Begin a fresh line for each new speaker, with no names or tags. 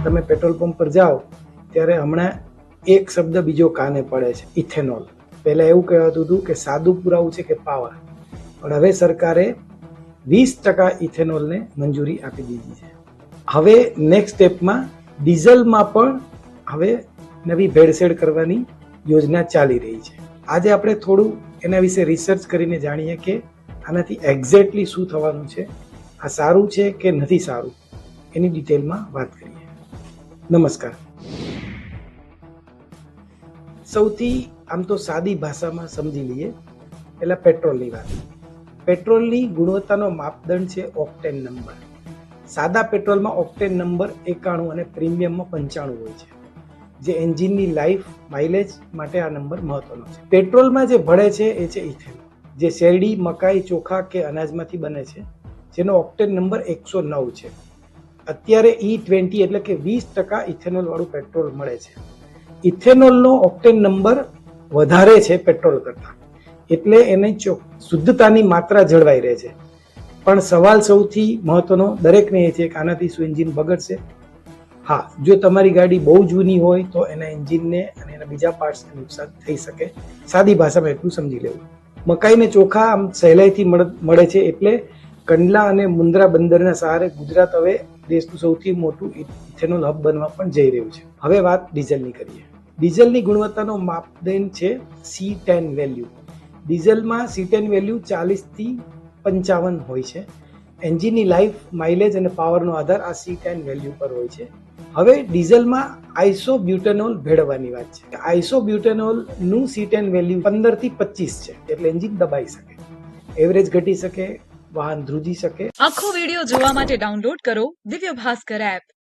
તમે petrol pump પર જાઓ ત્યારે હમણાં એક શબ્દ બીજો કાને પડે છે, ઇથેનોલ. પહેલા એવું કહેવાતું હતું કે સાદું પુરાવું છે કે પાવર, પણ હવે સરકારે 20% ઇથેનોલને મંજૂરી આપી દીધી છે. હવે નેક્સ્ટ સ્ટેપમાં ડીઝલમાં પણ હવે નવી ભેળસેળ કરવાની યોજના ચાલી રહી છે. આજે આપણે થોડું એના વિશે રિસર્ચ કરીને જાણીએ કે આનાથી એક્ઝેક્ટલી શું થવાનું છે, આ સારું છે કે નથી સારું, એની ડિટેલમાં વાત કરીએ. નમસ્કાર. સૌથી આમ તો સાદી ભાષામાં સમજી લઈએ પહેલા પેટ્રોલની વાત. પેટ્રોલની ગુણવત્તાનો માપદંડ છે ઓક્ટેન નંબર. સાદા પેટ્રોલમાં ઓક્ટેન નંબર 91 અને પ્રીમિયમમાં 95 હોય છે, જે એન્જિનની લાઈફ માઇલેજ માટે આ નંબર મહત્વનો છે. પેટ્રોલમાં જે ભળે છે એ છે ઇથેનોલ, જે શેરડી, મકાઈ, ચોખા કે અનાજમાંથી બને છે, જેનો ઓક્ટેન નંબર 109 છે. અત્યારે E20 એટલે કે 20% ઇથેનોલ વાળું પેટ્રોલ મળે છે. ઇથેનોલનો ઓક્ટેન નંબર વધારે છે પેટ્રોલ કરતાં, એટલે એની શુદ્ધતાની માત્રા જળવાઈ રહે છે. પણ સવાલ સૌથી મહત્વનો દરેકને એ છે કે આનાથી શું એન્જિન બગડશે? હા, જો તમારી ગાડી બહુ જૂની હોય તો એના એન્જિનને અને એના બીજા પાર્ટ્સને નુકસાન થઈ શકે. સાદી ભાષામાં એટલું સમજી લેવું. મકાઈ ને ચોખા આમ સહેલાઈથી મળે છે, એટલે કંડલા અને મુન્દ્રા બંદરના સહારે ગુજરાત હવે દેશનું સૌથી મોટું ઇથેનોલ હબ બનવા પણ જઈ રહ્યું છે. હવે વાત ડીઝલની કરીએ. ડીઝલની ગુણવત્તાનો માપદંડ છે C10 વેલ્યુ. ડીઝલમાં C10 વેલ્યુ 40 થી 55 હોય છે. એન્જિનની લાઈફ, માઇલેજ અને પાવરનો આધાર આ C10 વેલ્યુ પર હોય છે. હવે ડીઝલમાં આઇસોબ્યુટેનોલ ભેળવવાની વાત છે. આઇસોબ્યુટેનોલનું C10 વેલ્યુ 15 થી 25 છે, એટલે એન્જિન દબાઈ શકે, એવરેજ ઘટી શકે, વાહન ધ્રુજી શકે.
આખો વિડિયો જોવા માટે ડાઉનલોડ કરો દિવ્ય ભાસ્કર એપ.